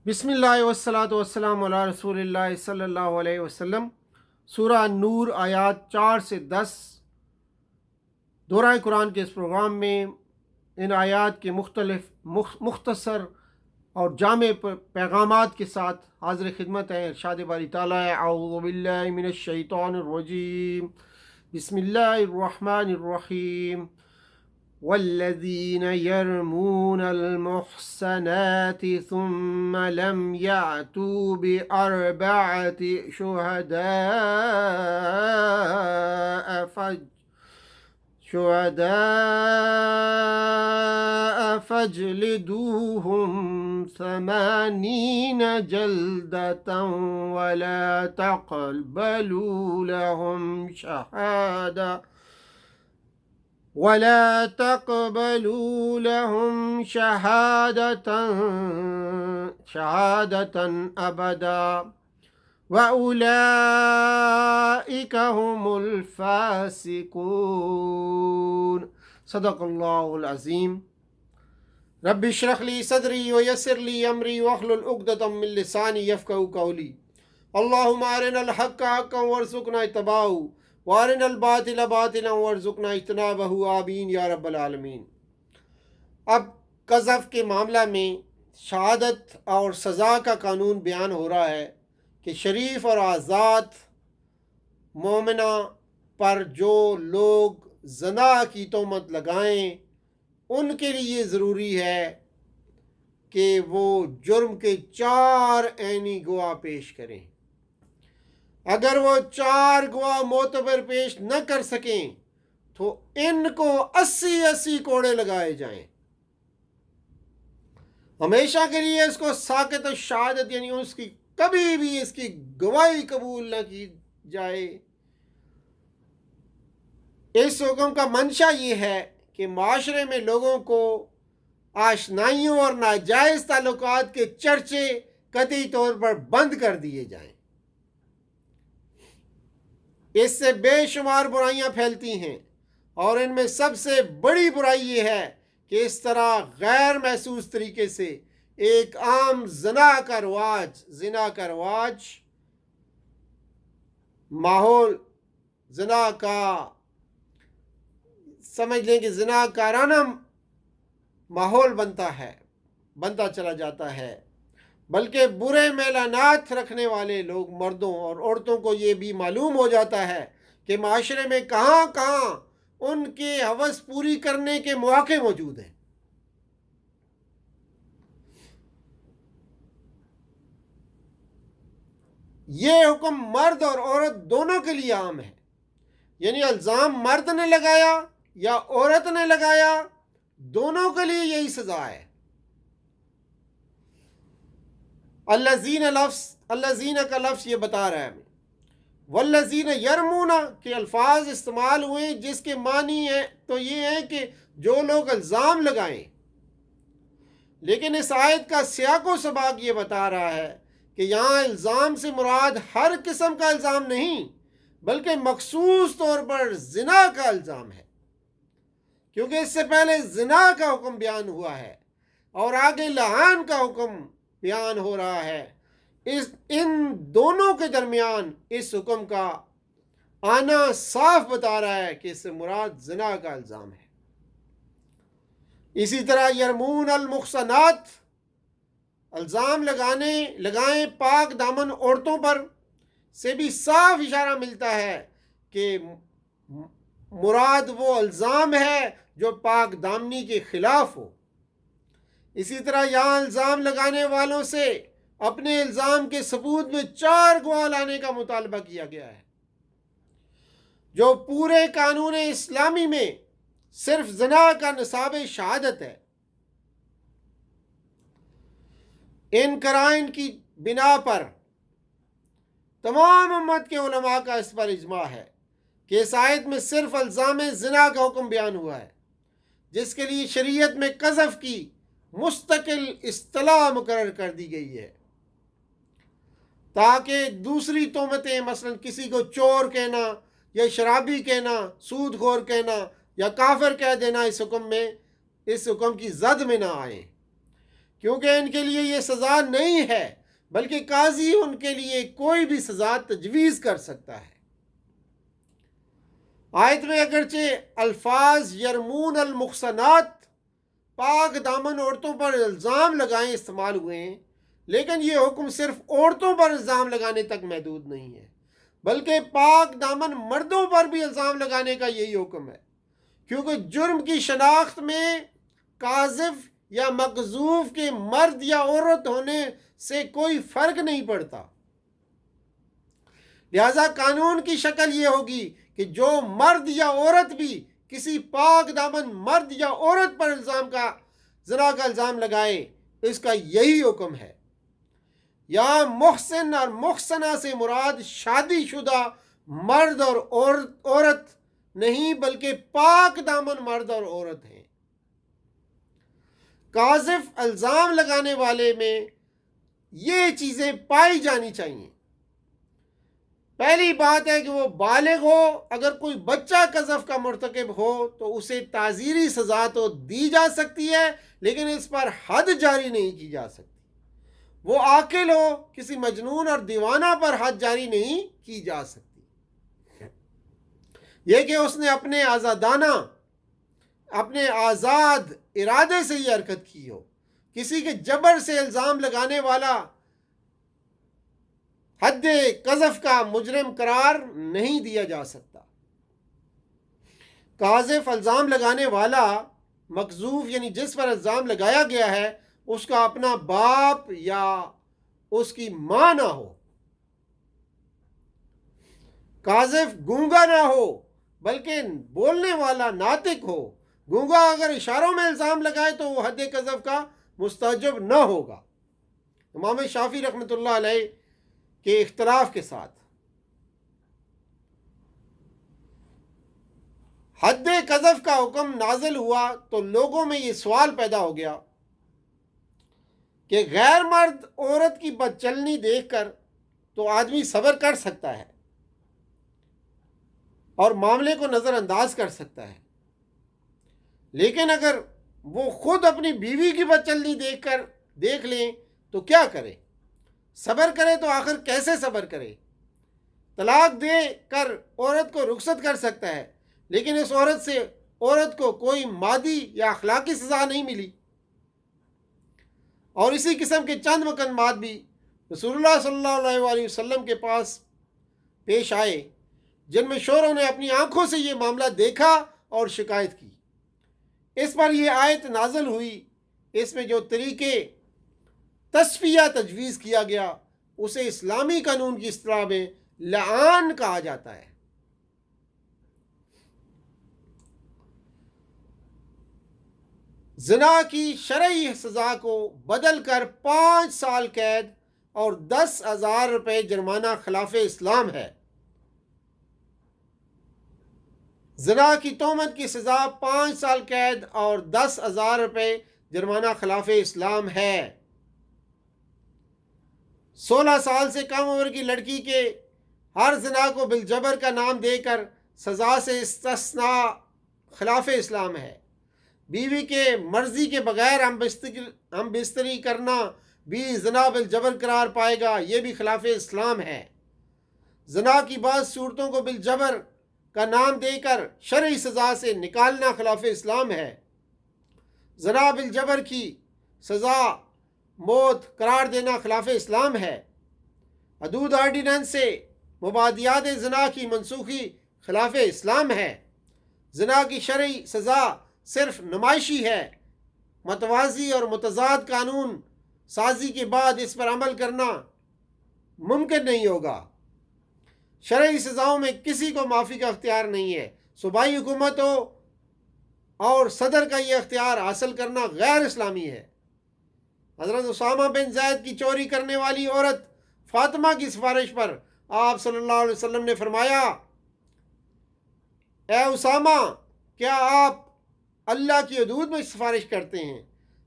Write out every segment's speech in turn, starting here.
بسم اللہ والصلاۃ والسلام علی رسول اللہ صلی اللہ علیہ وسلم۔ سورہ نور آیات 4 سے 10 دورہ قرآن کے اس پروگرام میں ان آیات کے مختصر اور جامع پیغامات کے ساتھ حاضر خدمت ہیں۔ ارشاد باری تعالیٰ ہے، اعوذ باللہ من الشیطان الرجیم، بسم اللہ الرحمن الرحیم۔ والذین یرمون المحصنات ثم لم یأتوا بأربعة شهداء فاجلدوهم 80 جلدة ولا تقبلوا لهم شهادة أبدا وأولئك هم الفاسقون۔ صدق اللہ العظیم۔ رب اشرح لی صدری ویسر لی امری واحلل عقدۃ من لسانی یفقهوا قولی۔ اللہم ارنا الحق حقا وارزقنا اتباعہ وارنا الباطل باطلا وارزقنا اجتنابہ، آمین یا رب العالمین۔ اب قذف کے معاملہ میں شہادت اور سزا کا قانون بیان ہو رہا ہے کہ شریف اور آزاد مومنہ پر جو لوگ زنا کی تہمت لگائیں ان کے لیے یہ ضروری ہے کہ وہ جرم کے 4 عینی گواہ پیش کریں۔ اگر وہ 4 گواہ معتبر پیش نہ کر سکیں تو ان کو 80 کوڑے لگائے جائیں، ہمیشہ کے لیے اس کو ساقط الشہادت یعنی اس کی کبھی بھی اس کی گواہی قبول نہ کی جائے۔ اس حکم کا منشا یہ ہے کہ معاشرے میں لوگوں کو آشنائیوں اور ناجائز تعلقات کے چرچے قطعی طور پر بند کر دیے جائیں۔ اس سے بے شمار برائیاں پھیلتی ہیں اور ان میں سب سے بڑی برائی یہ ہے کہ اس طرح غیر محسوس طریقے سے ایک عام زنا کا رواج ماحول زنا کا سمجھ لیں کہ زنا کارانہ ماحول بنتا چلا جاتا ہے، بلکہ برے میلانات رکھنے والے لوگ مردوں اور عورتوں کو یہ بھی معلوم ہو جاتا ہے کہ معاشرے میں کہاں کہاں ان کے ہوس پوری کرنے کے مواقع موجود ہیں۔ یہ حکم مرد اور عورت دونوں کے لیے عام ہے، یعنی الزام مرد نے لگایا یا عورت نے لگایا، دونوں کے لیے یہی سزا ہے۔ الذین کا لفظ یہ بتا رہا ہے ہمیں، والذین یرمون کے الفاظ استعمال ہوئے جس کے معنی ہے تو یہ ہے کہ جو لوگ الزام لگائیں، لیکن اس آیت کا سیاق و سباق یہ بتا رہا ہے کہ یہاں الزام سے مراد ہر قسم کا الزام نہیں بلکہ مخصوص طور پر زنا کا الزام ہے، کیونکہ اس سے پہلے زنا کا حکم بیان ہوا ہے اور آگے لعان کا حکم بیان ہو رہا ہے۔ ان دونوں کے درمیان اس حکم کا آنا صاف بتا رہا ہے کہ اس سے مراد زنا کا الزام ہے۔ اسی طرح یرمون المحصنات الزام لگائیں پاک دامن عورتوں پر سے بھی صاف اشارہ ملتا ہے کہ مراد وہ الزام ہے جو پاک دامنی کے خلاف ہو۔ اسی طرح یہاں الزام لگانے والوں سے اپنے الزام کے ثبوت میں 4 گواہ لانے کا مطالبہ کیا گیا ہے، جو پورے قانون اسلامی میں صرف زنا کا نصاب شہادت ہے۔ ان قرائن کی بنا پر تمام امت کے علماء کا اس پر اجماع ہے کہ اس آیت میں صرف الزام زنا کا حکم بیان ہوا ہے، جس کے لیے شریعت میں قذف کی مستقل اصطلاح مقرر کر دی گئی ہے، تاکہ دوسری تہمتیں مثلا کسی کو چور کہنا یا شرابی کہنا، سود خور کہنا یا کافر کہہ دینا اس حکم کی زد میں نہ آئیں۔ کیونکہ ان کے لیے یہ سزا نہیں ہے، بلکہ قاضی ان کے لیے کوئی بھی سزا تجویز کر سکتا ہے۔ آیت میں اگرچہ الفاظ یرمون المحصنات، پاک دامن عورتوں پر الزام لگائیں استعمال ہوئے ہیں، لیکن یہ حکم صرف عورتوں پر الزام لگانے تک محدود نہیں ہے، بلکہ پاک دامن مردوں پر بھی الزام لگانے کا یہی حکم ہے، کیونکہ جرم کی شناخت میں قاذف یا مقذوف کے مرد یا عورت ہونے سے کوئی فرق نہیں پڑتا۔ لہذا قانون کی شکل یہ ہوگی کہ جو مرد یا عورت بھی کسی پاک دامن مرد یا عورت پر زنا کا الزام لگائے، اس کا یہی حکم ہے۔ یہاں محسن اور محسنہ سے مراد شادی شدہ مرد اور عورت نہیں، بلکہ پاک دامن مرد اور عورت ہیں۔ قاذف الزام لگانے والے میں یہ چیزیں پائی جانی چاہیے۔ پہلی بات ہے کہ وہ بالغ ہو۔ اگر کوئی بچہ قذف کا مرتکب ہو تو اسے تعزیری سزا تو دی جا سکتی ہے، لیکن اس پر حد جاری نہیں کی جا سکتی۔ وہ عاقل ہو، کسی مجنون اور دیوانہ پر حد جاری نہیں کی جا سکتی۔ یہ کہ اس نے اپنے آزادانہ، اپنے آزاد ارادے سے یہ حرکت کی ہو۔ کسی کے جبر سے الزام لگانے والا حد قذف کا مجرم قرار نہیں دیا جا سکتا۔ قاذف الزام لگانے والا، مقذوف یعنی جس پر الزام لگایا گیا ہے، اس کا اپنا باپ یا اس کی ماں نہ ہو۔ قاذف گونگا نہ ہو، بلکہ بولنے والا ناطق ہو۔ گونگا اگر اشاروں میں الزام لگائے تو وہ حد قذف کا مستوجب نہ ہوگا، امام شافعی رحمۃ اللہ علیہ کے اختلاف کے ساتھ۔ حد قذف کا حکم نازل ہوا تو لوگوں میں یہ سوال پیدا ہو گیا کہ غیر مرد عورت کی بدچلنی دیکھ کر تو آدمی صبر کر سکتا ہے اور معاملے کو نظر انداز کر سکتا ہے، لیکن اگر وہ خود اپنی بیوی کی بدچلنی دیکھ لیں تو کیا کرے؟ صبر کرے تو آخر کیسے صبر کرے؟ طلاق دے کر عورت کو رخصت کر سکتا ہے، لیکن اس عورت کو کوئی مادی یا اخلاقی سزا نہیں ملی۔ اور اسی قسم کے چند مقدمات بھی رسول اللہ صلی اللہ علیہ وسلم کے پاس پیش آئے، جن میں شوہروں نے اپنی آنکھوں سے یہ معاملہ دیکھا اور شکایت کی۔ اس پر یہ آیت نازل ہوئی۔ اس میں جو طریقے تصفیہ تجویز کیا گیا اسے اسلامی قانون کی اصطلاح میں لعان کہا جاتا ہے۔ زنا کی شرعی سزا کو بدل کر 5 سال قید اور 10,000 روپے جرمانہ خلاف اسلام ہے۔ زنا کی تہمت کی سزا 5 سال قید اور 10,000 روپے جرمانہ خلاف اسلام ہے۔ 16 سال سے کم عمر کی لڑکی کے ہر زنا کو بالجبر کا نام دے کر سزا سے استثناء خلاف اسلام ہے۔ بیوی کے مرضی کے بغیر ہم بستری کرنا بھی زنا بالجبر قرار پائے گا، یہ بھی خلاف اسلام ہے۔ زنا کی بعض صورتوں کو بالجبر کا نام دے کر شرعی سزا سے نکالنا خلاف اسلام ہے۔ زنا بالجبر کی سزا موت قرار دینا خلاف اسلام ہے۔ حدود آرڈیننس سے مبادیات زنا کی منسوخی خلاف اسلام ہے۔ زنا کی شرعی سزا صرف نمائشی ہے۔ متوازی اور متضاد قانون سازی کے بعد اس پر عمل کرنا ممکن نہیں ہوگا۔ شرعی سزاؤں میں کسی کو معافی کا اختیار نہیں ہے۔ صوبائی حکومتوں اور صدر کا یہ اختیار حاصل کرنا غیر اسلامی ہے۔ حضرت اسامہ بن زید کی چوری کرنے والی عورت فاطمہ کی سفارش پر آپ صلی اللہ علیہ وسلم نے فرمایا، اے اسامہ، کیا آپ اللہ کی حدود میں سفارش کرتے ہیں؟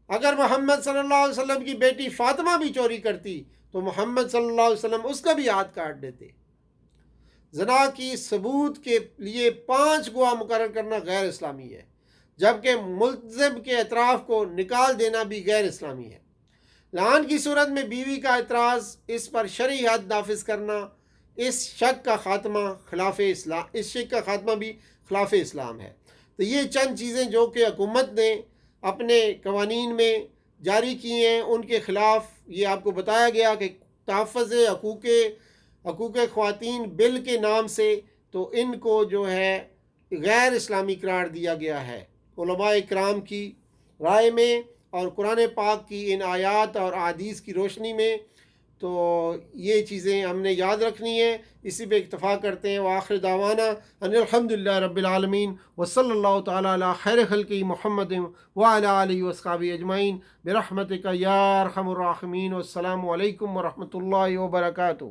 اگر محمد صلی اللہ علیہ وسلم کی بیٹی فاطمہ بھی چوری کرتی تو محمد صلی اللہ علیہ وسلم اس کا بھی ہاتھ کاٹ دیتے۔ زنا کی ثبوت کے لیے 5 گواہ مقرر کرنا غیر اسلامی ہے، جبکہ ملزم کے اطراف کو نکال دینا بھی غیر اسلامی ہے۔ لعان کی صورت میں بیوی کا اعتراض، اس پر شرعی حد نافذ کرنا، اس شک کا خاتمہ بھی خلاف اسلام ہے۔ تو یہ چند چیزیں جو کہ حکومت نے اپنے قوانین میں جاری کی ہیں، ان کے خلاف یہ آپ کو بتایا گیا کہ تحفظ حقوق خواتین بل کے نام سے تو ان کو جو ہے غیر اسلامی قرار دیا گیا ہے۔ علماء کرام کی رائے میں اور قرآن پاک کی ان آیات اور احادیث کی روشنی میں تو یہ چیزیں ہم نے یاد رکھنی ہے۔ اسی پہ اکتفا کرتے ہیں۔ وآخر دعوانا ان الحمدللہ رب العالمین وصلی اللہ تعالی علی خیر خلقہ محمد وعلی آلہ وصحبہ اجمعین برحمتک یا ارحم الراحمین۔ والسلام علیکم ورحمۃ اللہ وبرکاتہ۔